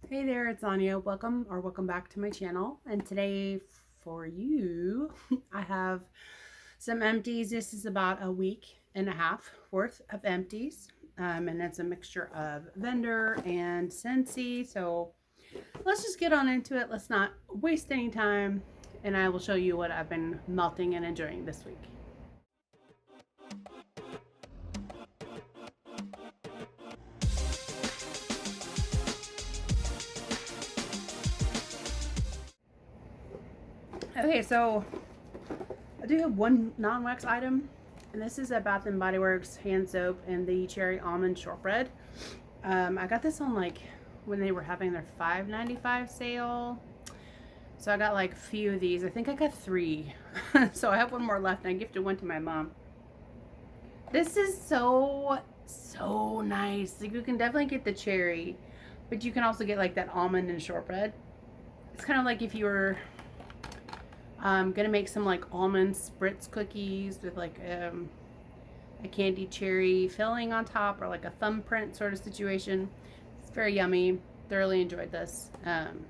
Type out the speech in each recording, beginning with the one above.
Hey there, it's Anya. Welcome back to my channel. And today for you, I have some empties. This is about a week and a half worth of empties. And it's a mixture of vendor and Scentsy. So let's just get on into it. Let's not waste any time. And I will show you what I've been melting and enjoying this week. Okay, so I do have one non-wax item, and this is a Bath and Body Works hand soap and the cherry almond shortbread. I got this on like when they were having their $5.95 sale. So I got like a few of these. I think I got 3. So I have one more left, and I gifted one to my mom. This is so nice. Like, you can definitely get the cherry, but you can also get like that almond and shortbread. It's kind of like if you were gonna make some like almond spritz cookies with like a candy cherry filling on top, or like a thumbprint sort of situation. It's very yummy. Thoroughly enjoyed this, and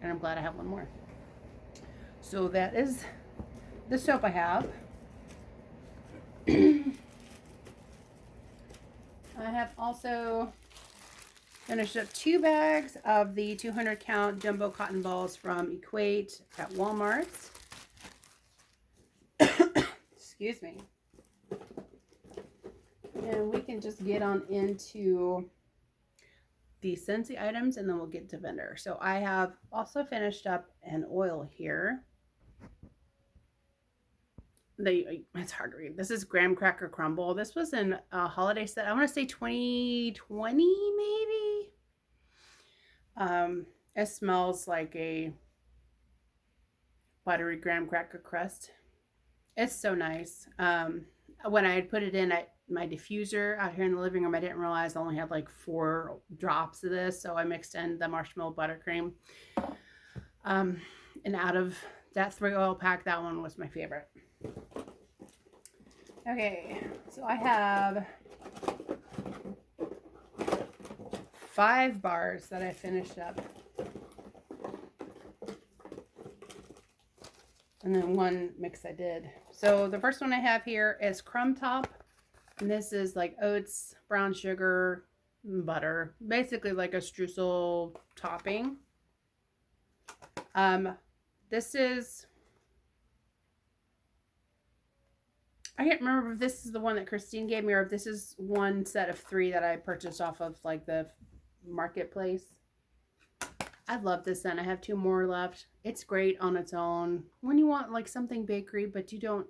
I'm glad I have one more. So that is the soap I have. I have also finished up 2 bags of the 200 count jumbo cotton balls from Equate at Walmart. Excuse me. And we can just get on into the Scentsy items, and then we'll get to vendor. So I have also finished up an oil here. It's hard to read. This is Graham Cracker Crumble. This was in a holiday set. I want to say 2020 maybe. It smells like a buttery graham cracker crust. It's so nice. When I had put it in my diffuser out here in the living room, I didn't realize I only had like 4 drops of this, so I mixed in the marshmallow buttercream. And out of that 3 oil pack, that one was my favorite. Okay, so I have 5 bars that I finished up. And then 1 mix I did. So the first one I have here is Crumb Top. And this is like oats, brown sugar, butter. Basically like a streusel topping. This is... I can't remember if this is the one that Christine gave me, or if this is one set of 3 that I purchased off of like the marketplace. I love this scent. I have 2 more left. It's great on its own. When you want like something bakery, but you don't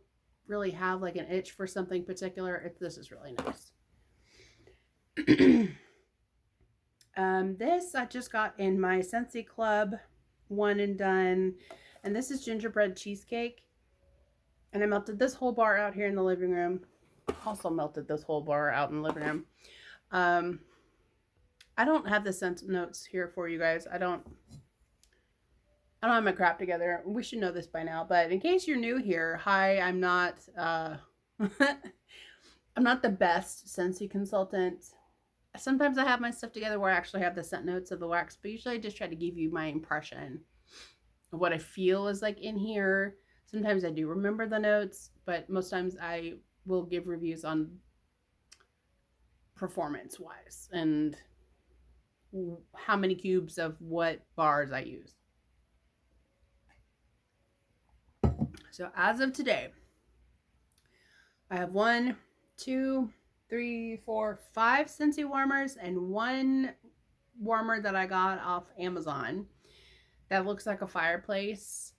really have like an itch for something particular, this is really nice. This I just got in my Scentsy Club one and done. And this is gingerbread cheesecake. And I melted this whole bar out here in the living room. Also melted this whole bar out in the living room. I don't have the scent notes here for you guys. I don't have my crap together. We should know this by now, but in case you're new here, hi, I'm not I'm not the best Scentsy consultant. Sometimes I have my stuff together where I actually have the scent notes of the wax, but usually I just try to give you my impression of what I feel is like in here. Sometimes I do remember the notes, but most times I will give reviews on performance wise and how many cubes of what bars I use. So as of today, I have 1, 2, 3, 4, 5 Scentsy warmers and 1 warmer that I got off Amazon that looks like a fireplace.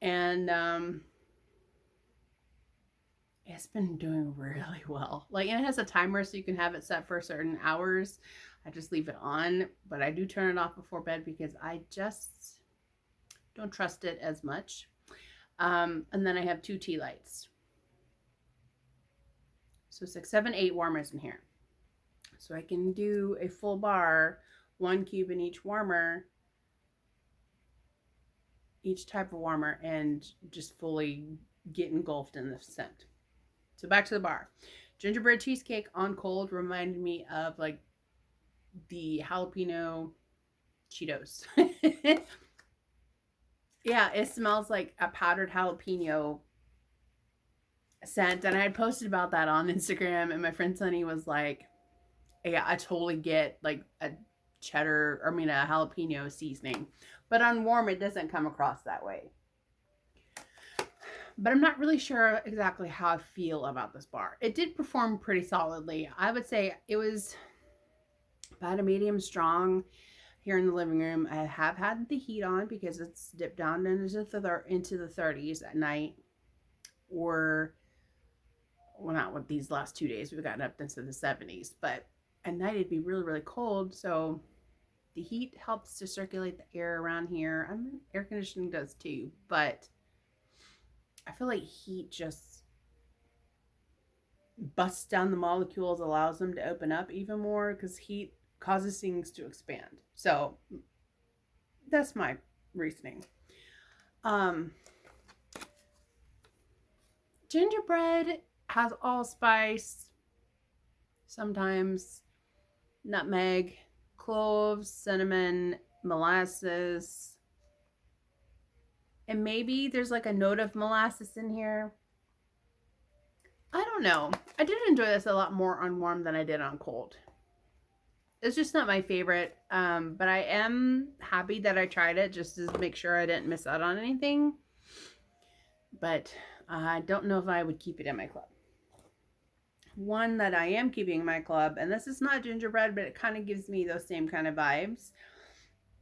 And it's been doing really well. Like, and it has a timer so you can have it set for certain hours. I just leave it on, but I do turn it off before bed because I just don't trust it as much. And then I have 2 tea lights. So 6, 7, 8 warmers in here. So I can do a full bar, 1 cube in each warmer, each type of warmer, and just fully get engulfed in the scent. So back to the bar. Gingerbread cheesecake on cold reminded me of like the jalapeno Cheetos. Yeah, it smells like a powdered jalapeno scent. And I had posted about that on Instagram, and my friend Sunny was like, yeah, I totally get like a cheddar, I mean, a jalapeno seasoning. But on warm, it doesn't come across that way. But I'm not really sure exactly how I feel about this bar. It did perform pretty solidly. I would say it was about a medium strong here in the living room. I have had the heat on because it's dipped down into the 30s at night, or well, not with these last 2 days. We've gotten up into the 70s, but at night it'd be really, really cold. So the heat helps to circulate the air around here. I mean, air conditioning does too, but I feel like heat just busts down the molecules, allows them to open up even more because heat causes things to expand. So that's my reasoning. Gingerbread has allspice, sometimes nutmeg, cloves, cinnamon, molasses, and maybe there's like a note of molasses in here. I don't know. I did enjoy this a lot more on warm than I did on cold. It's just not my favorite, but I am happy that I tried it just to make sure I didn't miss out on anything. But I don't know if I would keep it in my club. One that I am keeping in my club, and this is not gingerbread, but it kind of gives me those same kind of vibes.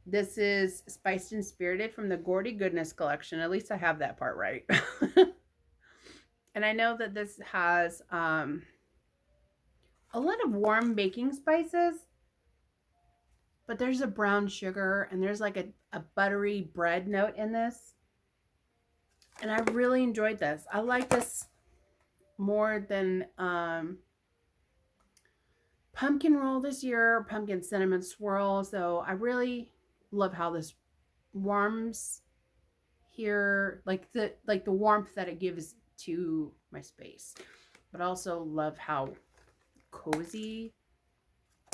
This is Spiced and Spirited from the Gordy Goodness collection. At least I have that part right. And I know that this has a lot of warm baking spices, but there's a brown sugar and there's like a buttery bread note in this. And I really enjoyed this. I like this more than pumpkin roll this year, pumpkin cinnamon swirl. So I really love how this warms here, like the warmth that it gives to my space, but also love how cozy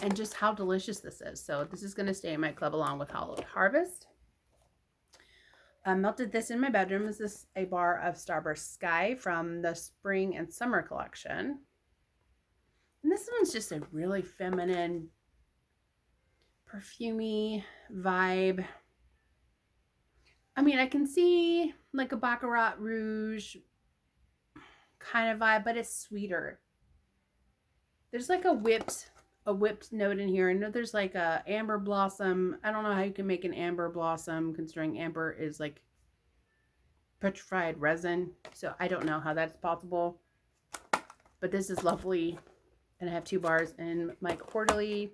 and just how delicious this is. So this is going to stay in my club along with Hallowed Harvest. I melted this in my bedroom. This is a bar of Starburst Sky from the spring and summer collection. And this one's just a really feminine, perfumey vibe. I mean, I can see like a Baccarat Rouge kind of vibe, but it's sweeter. There's like a whipped note in here. I know there's like a amber blossom. I don't know how you can make an amber blossom considering amber is like petrified resin. So I don't know how that's possible. But this is lovely. And I have 2 bars in my quarterly.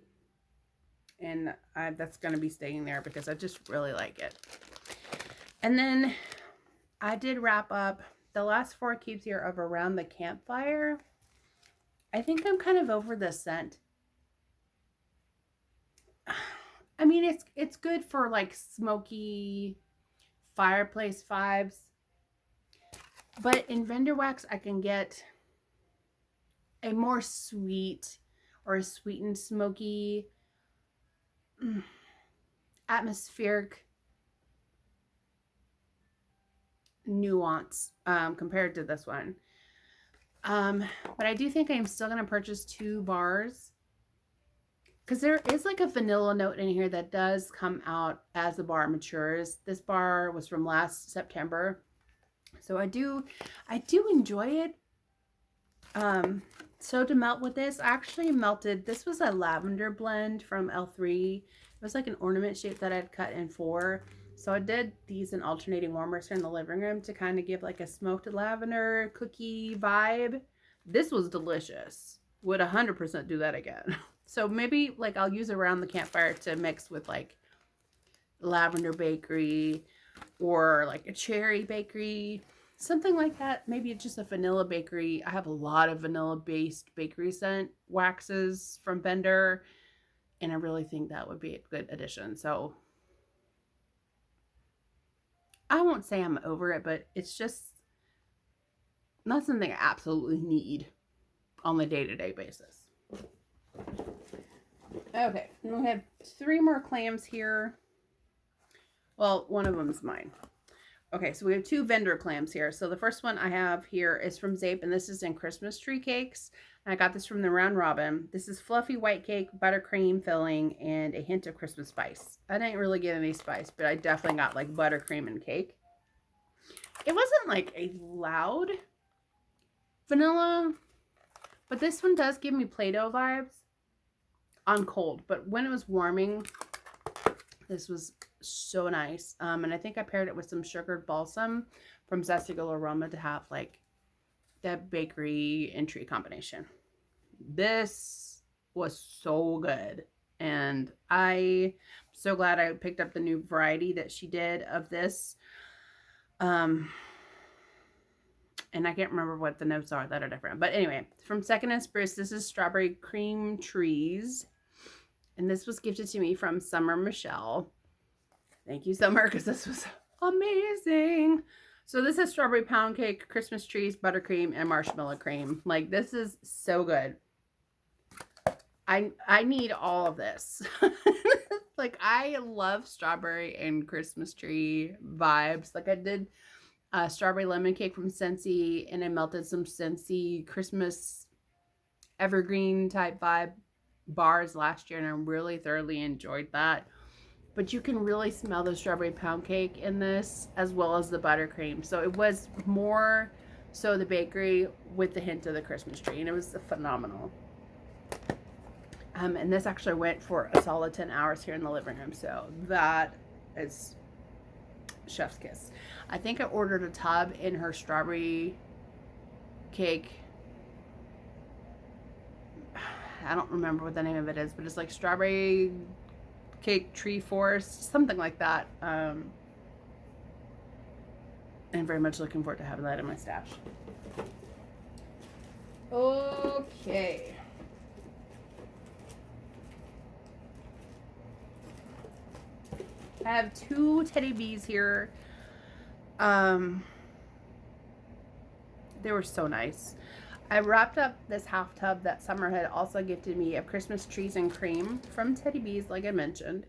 And that's going to be staying there because I just really like it. And then I did wrap up the last 4 cubes here of Around the Campfire. I think I'm kind of over this scent. I mean, it's good for like smoky fireplace vibes. But in Vendor Wax, I can get a more sweet or a sweetened smoky atmospheric nuance compared to this one. But I do think I'm still going to purchase 2 bars because there is like a vanilla note in here that does come out as the bar matures. This bar was from last September. So I do enjoy it. So to melt with this, I actually melted, this was a lavender blend from L3. It was like an ornament shape that I'd cut in 4. So I did these in alternating warmers here in the living room to kind of give like a smoked lavender cookie vibe. This was delicious. Would 100% do that again. So maybe like I'll use Around the Campfire to mix with like lavender bakery or like a cherry bakery, something like that. Maybe it's just a vanilla bakery. I have a lot of vanilla based bakery scent waxes from Bender, and I really think that would be a good addition. So I won't say I'm over it, but it's just not something I absolutely need on the day-to-day basis. Okay, we have 3 more clams here. Well, one of them's mine. Okay, so we have two vendor clams here. So the first one I have here is from Zape, and this is in Christmas tree cakes. And I got this from the Round Robin. This is fluffy white cake, buttercream filling, and a hint of Christmas spice. I didn't really get any spice, but I definitely got like buttercream and cake. It wasn't like a loud vanilla, but this one does give me Play-Doh vibes on cold. But when it was warming, this was so nice. And I think I paired it with some sugared balsam from Zestigal Aroma to have like that bakery and tree combination. This was so good. And I'm so glad I picked up the new variety that she did of this. And I can't remember what the notes are that are different. But anyway, from Second and Spruce, this is Strawberry Cream Trees. And this was gifted to me from Summer Michelle. Thank you, Summer, because this was amazing. So this is strawberry pound cake, Christmas trees, buttercream, and marshmallow cream. Like, this is so good. I need all of this. Like, I love strawberry and Christmas tree vibes. Like, I did strawberry lemon cake from Scentsy, and I melted some Scentsy Christmas evergreen type vibe bars last year, and I really thoroughly enjoyed that. But you can really smell the strawberry pound cake in this, as well as the buttercream. So it was more so the bakery with the hint of the Christmas tree, and it was phenomenal. And this actually went for a solid 10 hours here in the living room, so that is chef's kiss. I think I ordered a tub in her strawberry cake. I don't remember what the name of it is, but it's like strawberry cake tree forest, something like that. And very much looking forward to having that in my stash. Okay. I have two teddy bees here. They were so nice. I wrapped up this half tub that Summer had also gifted me of Christmas trees and cream from Teddy Bees, like I mentioned.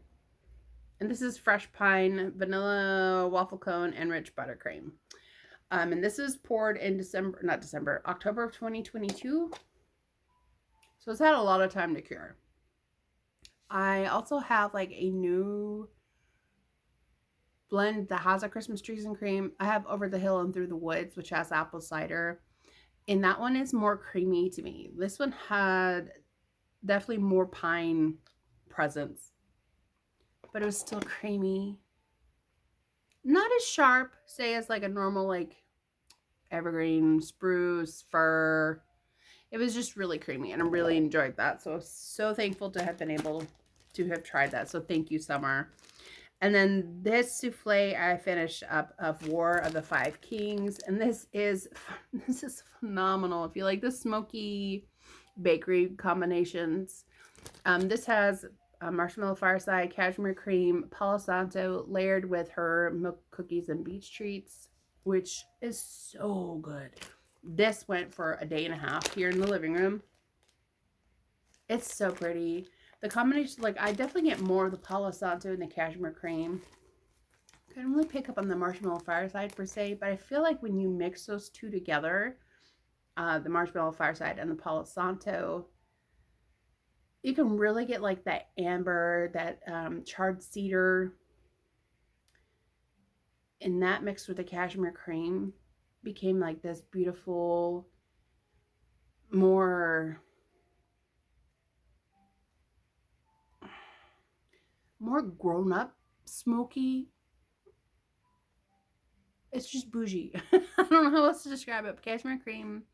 And this is fresh pine, vanilla waffle cone, and rich buttercream. And this is poured in October of 2022. So it's had a lot of time to cure. I also have like a new blend that has a Christmas trees and cream. I have Over the Hill and Through the Woods, which has apple cider. And that one is more creamy to me. This one had definitely more pine presence, but it was still creamy. Not as sharp, say, as like a normal like evergreen, spruce, fir. It was just really creamy, and I really enjoyed that. So I was so thankful to have been able to have tried that. So thank you, Summer. And then this souffle I finished up of War of the Five Kings. And this is phenomenal. If you like the smoky bakery combinations. This has marshmallow fireside, cashmere cream, Palo Santo layered with her milk cookies and beach treats, which is so good. This went for a day and a half here in the living room. It's so pretty. The combination, like, I definitely get more of the Palo Santo and the cashmere cream. I don't really pick up on the marshmallow fireside per se, but I feel like when you mix those two together, the marshmallow fireside and the Palo Santo, you can really get like that amber, that charred cedar, and that mixed with the cashmere cream became like this beautiful, more grown-up smoky. It's just bougie. I don't know how else to describe it, but cashmere cream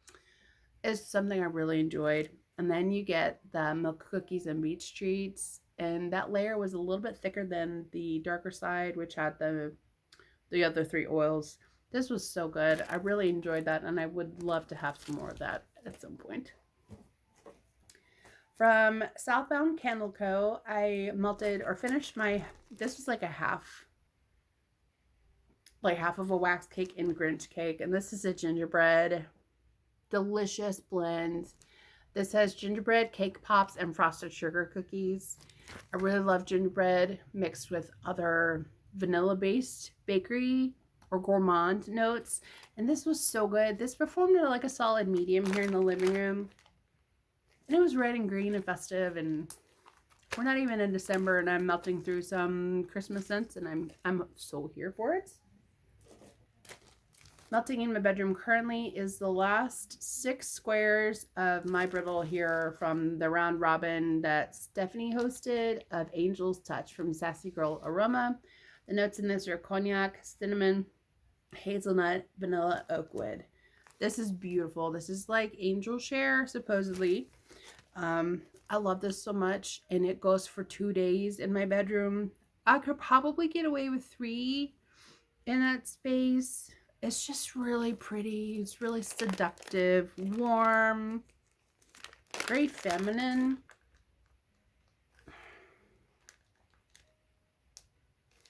is something I really enjoyed. And then you get the milk cookies and beach treats, and that layer was a little bit thicker than the darker side, which had the other three oils. This was so good. I really enjoyed that, and I would love to have some more of that at some point. From Southbound Candle Co., I melted or finished this was like half of a wax cake and Grinch cake. And this is a gingerbread, delicious blend. This has gingerbread, cake pops, and frosted sugar cookies. I really love gingerbread mixed with other vanilla-based bakery or gourmand notes. And this was so good. This performed at like a solid medium here in the living room. And it was red and green and festive, and we're not even in December and I'm melting through some Christmas scents, and I'm so here for it. Melting in my bedroom currently is the last 6 squares of my brittle here from the round robin that Stephanie hosted of Angel's Touch from Sassy Girl Aroma. The notes in this are cognac, cinnamon, hazelnut, vanilla, oak wood. This is beautiful. This is like angel share, supposedly. I love this so much, and it goes for 2 days in my bedroom. I could probably get away with 3 in that space. It's just really pretty. It's really seductive, warm, very feminine.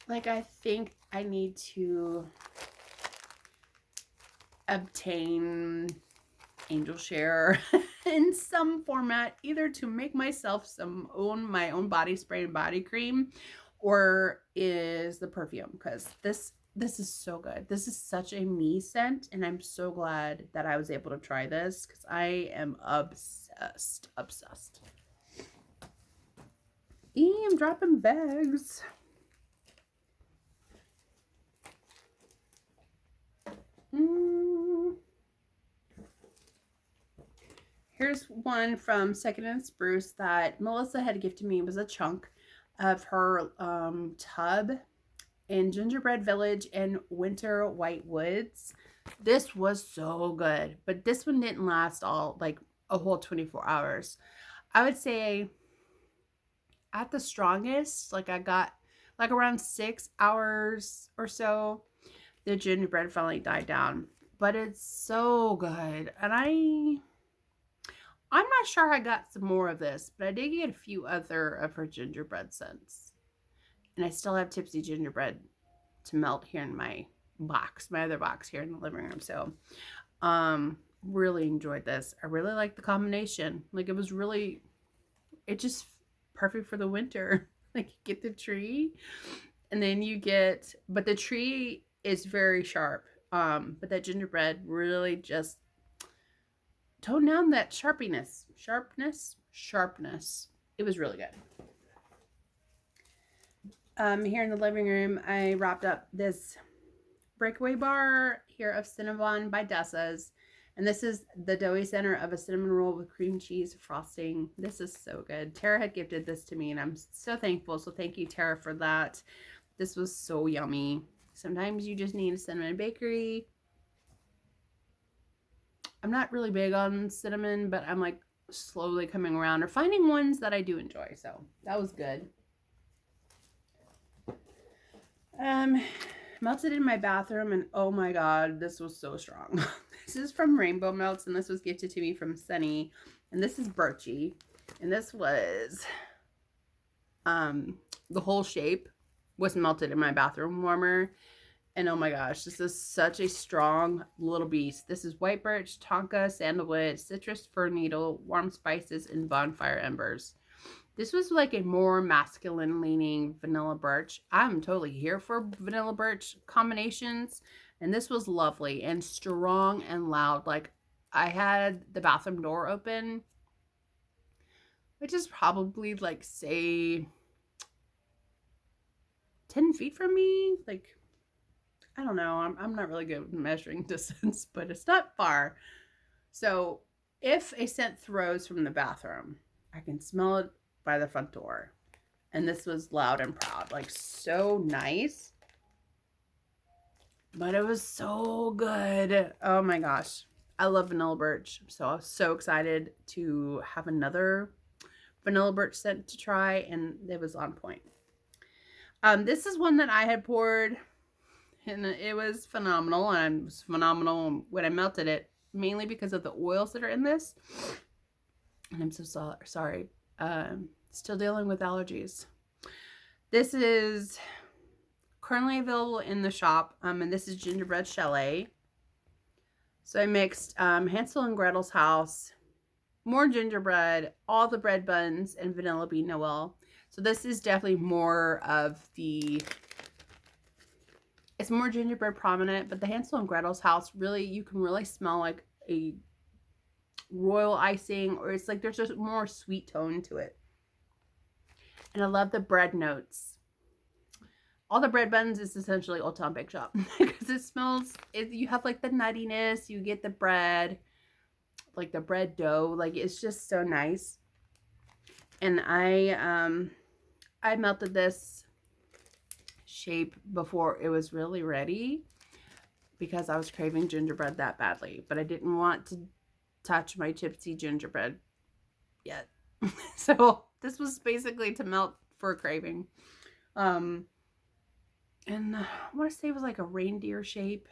Like, I think I need to obtain angel share in some format, either to make myself my own body spray and body cream, or is the perfume, because this is so good. This is such a me scent, and I'm so glad that I was able to try this because I am obsessed. I'm dropping bags. Here's one from Second and Spruce that Melissa had gifted me. It was a chunk of her tub in Gingerbread Village and Winter White Woods. This was so good, but this one didn't last all like a whole 24 hours. I would say at the strongest, like I got like around 6 hours or so, the gingerbread finally died down. But it's so good, and I'm not sure I got some more of this, but I did get a few other of her gingerbread scents. And I still have Tipsy Gingerbread to melt here in my box, my other box here in the living room. So, really enjoyed this. I really like the combination. Like, it just perfect for the winter. Like, you get the tree, and then but the tree is very sharp. But that gingerbread really just tone down that sharpness. It was really good. Here in the living room, I wrapped up this breakaway bar here of Cinnabon by Dessa's. And this is the doughy center of a cinnamon roll with cream cheese frosting. This is so good. Tara had gifted this to me, and I'm so thankful. So thank you, Tara, for that. This was so yummy. Sometimes you just need a cinnamon bakery. I'm not really big on cinnamon, but I'm like slowly coming around or finding ones that I do enjoy. So that was good. Melted in my bathroom, and oh my god, this was so strong. This is from Rainbow Melts, and this was gifted to me from Sunny, and this is birchy, and this was the whole shape was melted in my bathroom warmer. And oh my gosh, this is such a strong little beast. This is white birch, tonka, sandalwood, citrus fir needle, warm spices, and bonfire embers. This was like a more masculine leaning vanilla birch. I'm totally here for vanilla birch combinations. And this was lovely and strong and loud. Like, I had the bathroom door open, which is probably like, say, 10 feet from me. Like, I don't know. I'm not really good at measuring distance, but it's not far. So if a scent throws from the bathroom, I can smell it by the front door. And this was loud and proud. Like, so nice. But it was so good. Oh my gosh. I love vanilla birch. So I was so excited to have another vanilla birch scent to try. And it was on point. This is one that I had poured, and it was phenomenal, and it was phenomenal when I melted it, mainly because of the oils that are in this. And I'm so sorry. Still dealing with allergies. This is currently available in the shop, and this is Gingerbread Chalet. So I mixed Hansel and Gretel's house, more gingerbread, all the bread buns, and vanilla bean Noel. So this is definitely more of the It's more gingerbread prominent, but the Hansel and Gretel's house, really, you can really smell like a royal icing, or it's like there's just more sweet tone to it. And I love the bread notes. All the bread buns is essentially Old Town Bake Shop because it smells, you have like the nuttiness, you get the bread, like the bread dough, like it's just so nice. And I melted this shape before it was really ready because I was craving gingerbread that badly, but I didn't want to touch my Gypsy gingerbread yet. So this was basically to melt for a craving. And I want to say it was like a reindeer shape.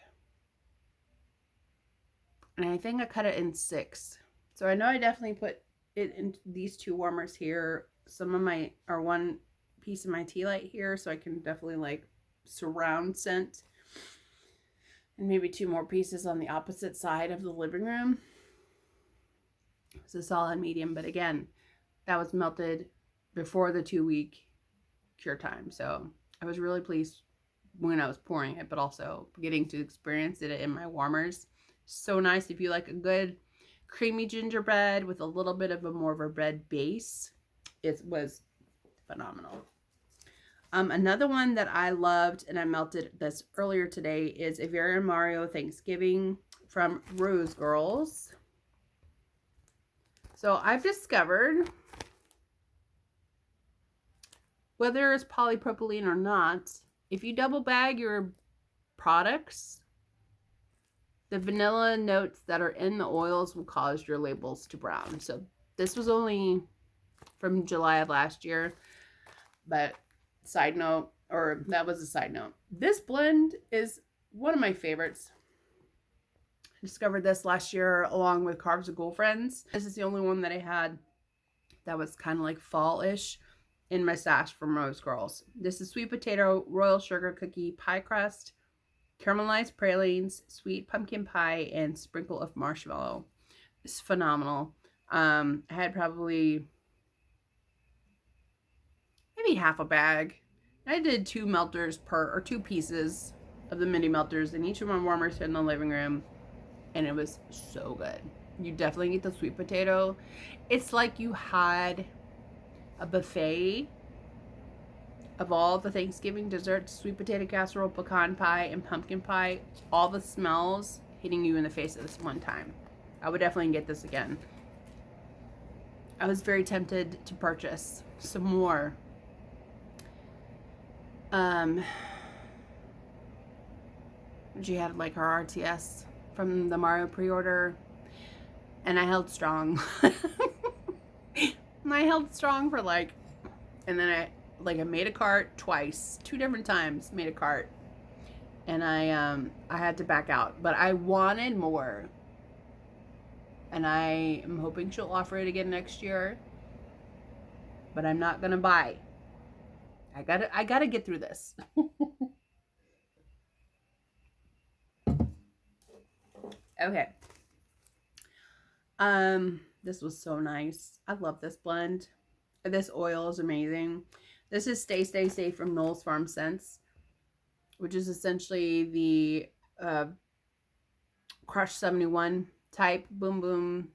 And I think I cut it in 6. So I know I definitely put it in these 2 warmers here. Some of my, or 1 piece of my tea light here, so I can definitely like surround scent. And maybe 2 more pieces on the opposite side of the living room. It's a solid medium, but again, that was melted before the 2-week cure time. So I was really pleased when I was pouring it, but also getting to experience it in my warmers. So nice if you like a good creamy gingerbread with a little bit of a more of a red base. It was phenomenal. Another one that I loved, and I melted this earlier today, is a Vera and Mario Thanksgiving from Rose Girls. So I've discovered, whether it's polypropylene or not, if you double bag your products, the vanilla notes that are in the oils will cause your labels to brown. So this was only from July of last year, but side note, or that was a side note. This blend is one of my favorites. I discovered this last year along with Carbs and Girlfriends. This is the only one that I had that was kind of like fall-ish in my stash from Rose Girls. This is sweet potato, royal sugar cookie pie crust, caramelized pralines, sweet pumpkin pie, and sprinkle of marshmallow. It's phenomenal. I had probably maybe half a bag. I did 2 melters or 2 pieces of the mini melters in each of my warmers in the living room, and it was so good. You definitely need the sweet potato. It's like you had a buffet of all the Thanksgiving desserts: sweet potato casserole, pecan pie, and pumpkin pie. All the smells hitting you in the face at this one time. I would definitely get this again. I was very tempted to purchase some more. She had like her RTS from the Mario pre-order, and I held strong. And I held strong for like, and then I made a cart twice, 2 different times, made a cart, and I had to back out, but I wanted more, and I am hoping she'll offer it again next year, but I'm not gonna buy. I gotta get through this. Okay. This was so nice. I love this blend. This oil is amazing. This is Stay Safe from Knowles Farm Scents, which is essentially the Crush 71 type. Boom Boom,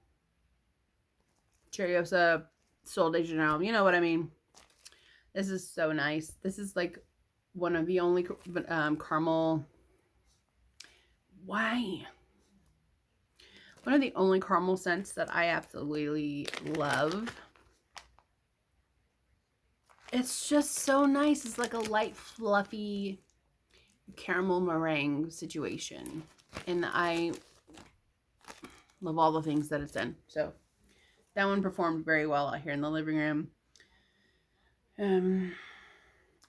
Cheriosa, Sol de Janeiro. You know what I mean? This is so nice. This is like one of the only caramel. Why? One of the only caramel scents that I absolutely love. It's just so nice. It's like a light, fluffy caramel meringue situation. And I love all the things that it's in. So that one performed very well out here in the living room. And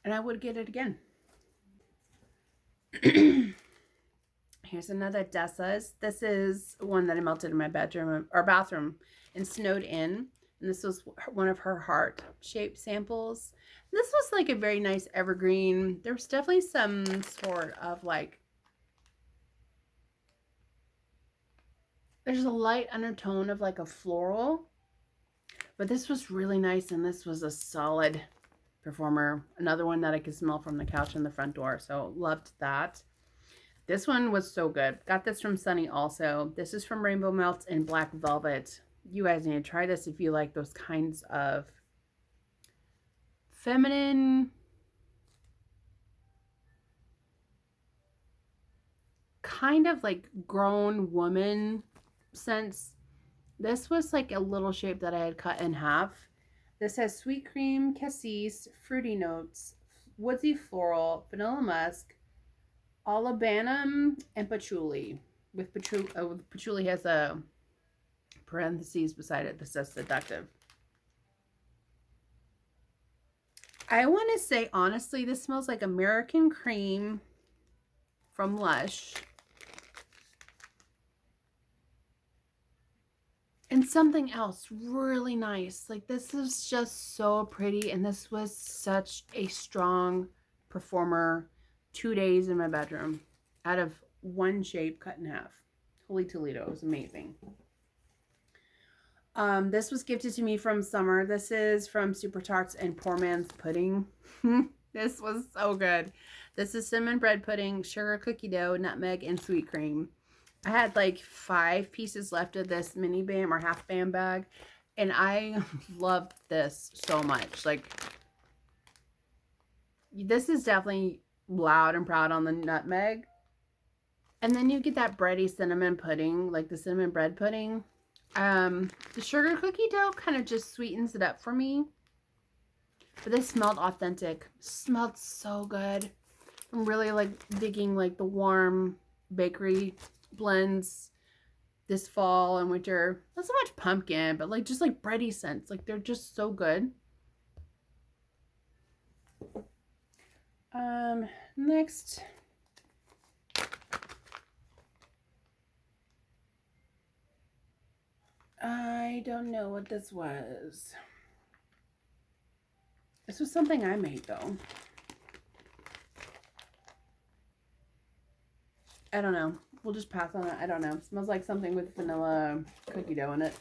I would get it again. Here's another Dessa's. This is one that I melted in my bedroom or bathroom and snowed in. And this was one of her heart-shaped samples. This was like a very nice evergreen. There was definitely some sort of like, there's a light undertone of like a floral. But this was really nice, and this was a solid performer. Another one that I could smell from the couch in the front door. So loved that. This one was so good. Got this from Sunny also. This is from Rainbow Melt and Black Velvet. You guys need to try this if you like those kinds of feminine, kind of like grown woman scents. This was like a little shape that I had cut in half. This has sweet cream, cassis, fruity notes, woodsy floral, vanilla musk, olibanum, and patchouli. With patchouli has a parentheses beside it that says seductive. I want to say, honestly, this smells like American Cream from Lush. And something else really nice. Like, this is just so pretty. And this was such a strong performer. 2 days in my bedroom out of one shape cut in half. Holy Toledo. It was amazing. This was gifted to me from Summer. This is from Super Tarts and Poor Man's Pudding. This was so good. This is cinnamon bread pudding, sugar cookie dough, nutmeg, and sweet cream. I had like 5 pieces left of this mini bam or half bam bag, and I loved this so much. Like, this is definitely loud and proud on the nutmeg. And then you get that bready cinnamon pudding, like the cinnamon bread pudding. The sugar cookie dough kind of just sweetens it up for me. But this smelled authentic. Smelled so good. I'm really like digging like the warm bakery blends this fall and winter. Not so much pumpkin, but like just like bready scents. Like, they're just so good. Next. I don't know what this was. This was something I made though. I don't know. We'll just pass on it. I don't know. It smells like something with vanilla cookie dough in it.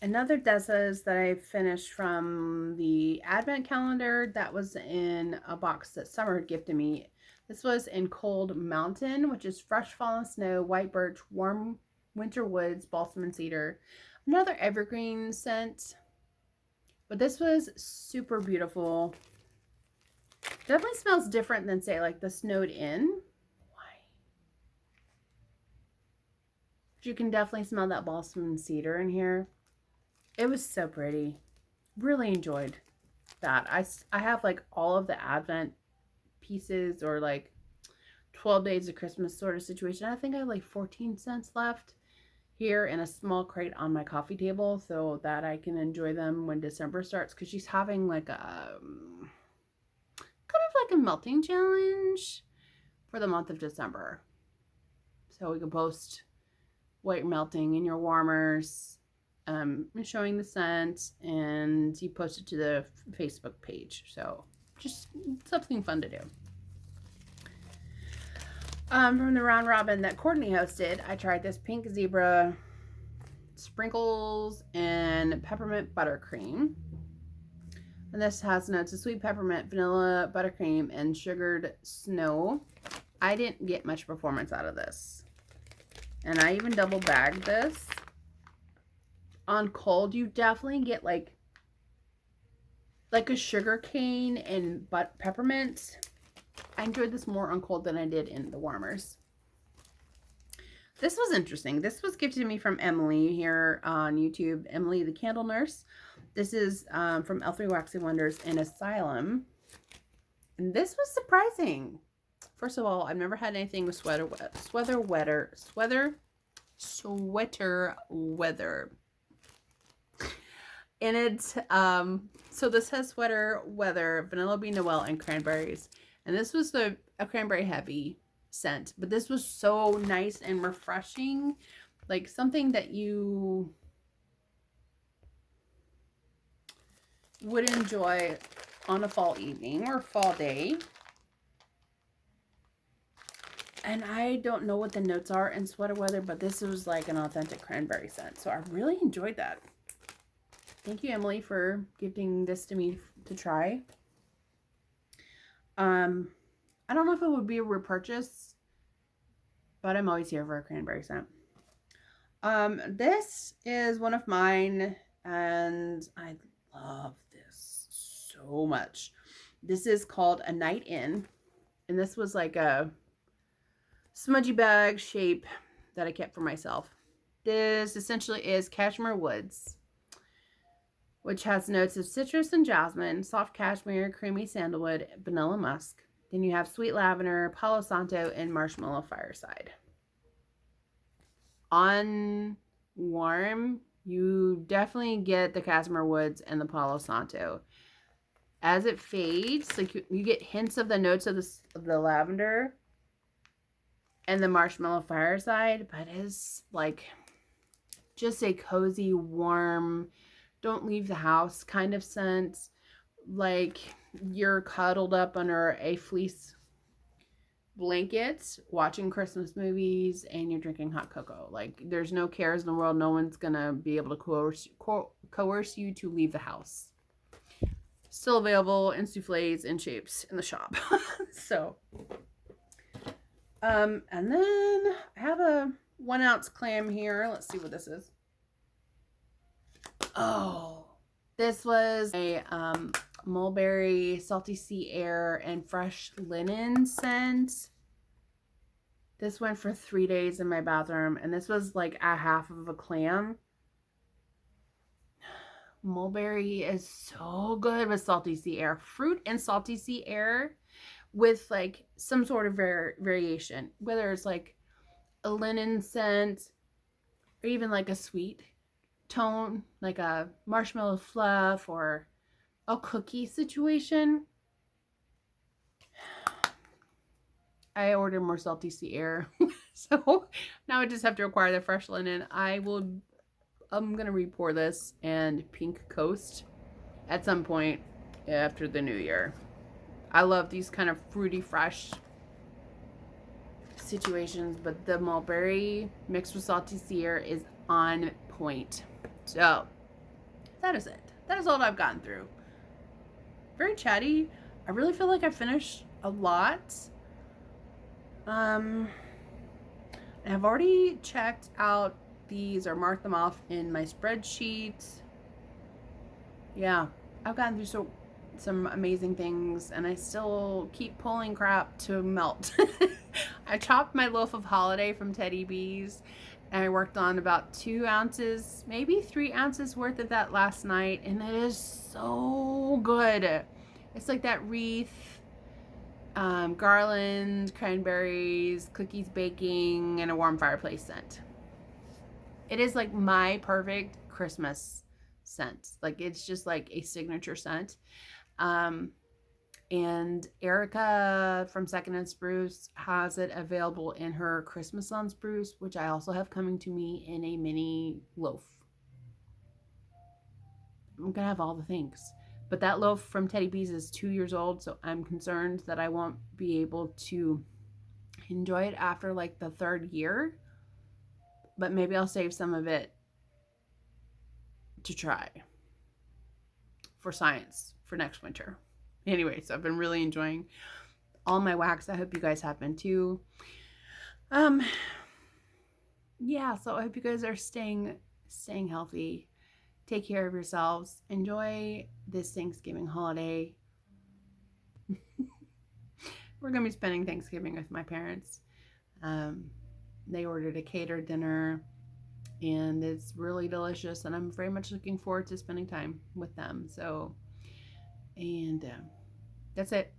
Another Dessa's that I finished from the advent calendar that was in a box that Summer had gifted me. This was in Cold Mountain, which is fresh fallen snow, white birch, warm winter woods, balsam and cedar. Another evergreen scent. But this was super beautiful. Definitely smells different than, say, like the Snowed In. But you can definitely smell that balsam and cedar in here. It was so pretty. Really enjoyed that. I have like all of the Advent pieces, or like 12 days of Christmas sort of situation. I think I have like 14 cents left here in a small crate on my coffee table so that I can enjoy them when December starts, because she's having like a kind of like a melting challenge for the month of December. So we can post what you're melting in your warmers, showing the scent, and you post it to the Facebook page. So just something fun to do. From the round robin that Courtney hosted, I tried this pink zebra sprinkles and peppermint buttercream. And this has notes of sweet peppermint, vanilla, buttercream, and sugared snow. I didn't get much performance out of this. And I even double bagged this. On cold, you definitely get like a sugar cane and peppermint. I enjoyed this more on cold than I did in the warmers. This was interesting. This was gifted to me from Emily here on YouTube. Emily the Candle Nurse. This is from L3 Waxing Wonders in Asylum. And this was surprising. First of all, I've never had anything with sweater weather. And it's, so this has sweater weather, vanilla bean Noel, and cranberries. And this was a cranberry heavy scent. But this was so nice and refreshing. Like something that you would enjoy on a fall evening or fall day. And I don't know what the notes are in sweater weather, but this was like an authentic cranberry scent. So I really enjoyed that. Thank you, Emily, for gifting this to me to try. I don't know if it would be a repurchase, but I'm always here for a cranberry scent. This is one of mine, and I love this so much. This is called A Night In, and this was like a smudgy bag shape that I kept for myself. This essentially is Cashmere Woods, which has notes of citrus and jasmine, soft cashmere, creamy sandalwood, vanilla musk. Then you have sweet lavender, Palo Santo, and marshmallow fireside. On warm, you definitely get the Cashmere Woods and the Palo Santo. As it fades, like you get hints of the notes of the lavender and the marshmallow fireside, but it's like just a cozy, warm, don't leave the house kind of scent. Like you're cuddled up under a fleece blanket watching Christmas movies and you're drinking hot cocoa. Like there's no cares in the world. No one's gonna be able to coerce you to leave the house. Still available in souffles and shapes in the shop. So and then I have a 1 ounce clam here. Let's see what this is. Oh, this was a mulberry, salty sea air, and fresh linen scent. This went for 3 days in my bathroom, and this was like a half of a clam. Mulberry is so good with salty sea air. Fruit and salty sea air with like some sort of variation, whether it's like a linen scent or even like a sweet tone, like a marshmallow fluff or a cookie situation. I ordered more salty sea air. So now I just have to acquire the fresh linen. I'm gonna repour this and Pink Coast at some point after the new year. I love these kind of fruity fresh situations, but the mulberry mixed with salty sea air is on point. So that is it. That is all I've gotten through. Very chatty. I really feel like I finished a lot. I've already checked out these or marked them off in my spreadsheet. Yeah, I've gotten through some amazing things, and I still keep pulling crap to melt. I chopped my loaf of holiday from Teddy B's, and I worked on about 2 ounces, maybe 3 ounces worth of that last night, and it is so good. It's like that wreath, garland, cranberries, cookies baking, and a warm fireplace scent. It is like my perfect Christmas scent. Like it's just like a signature scent. And Erica from Second and Spruce has it available in her Christmas on Spruce, which I also have coming to me in a mini loaf. I'm gonna have all the things. But that loaf from Teddy B's is 2 years old, so I'm concerned that I won't be able to enjoy it after like the 3rd year. But maybe I'll save some of it to try for science for next winter. Anyway, so I've been really enjoying all my wax. I hope you guys have been too. Yeah, so I hope you guys are staying healthy. Take care of yourselves. Enjoy this Thanksgiving holiday. We're going to be spending Thanksgiving with my parents. They ordered a catered dinner, and it's really delicious, and I'm very much looking forward to spending time with them. So, and that's it.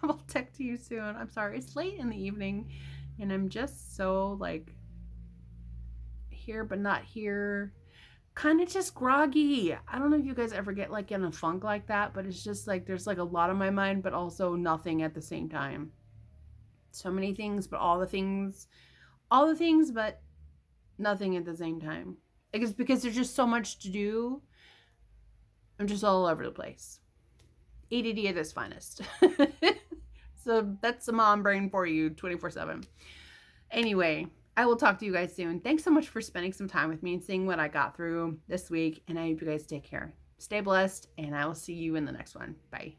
I'll talk to you soon. I'm sorry. It's late in the evening, and I'm just so like here but not here. Kind of just groggy. I don't know if you guys ever get like in a funk like that, but it's just like there's like a lot on my mind, but also nothing at the same time. So many things, but all the things, but nothing at the same time. I guess because there's just so much to do. I'm just all over the place. ADD at its finest. So that's the mom brain for you 24/7. Anyway, I will talk to you guys soon. Thanks so much for spending some time with me and seeing what I got through this week. And I hope you guys take care. Stay blessed, and I will see you in the next one. Bye.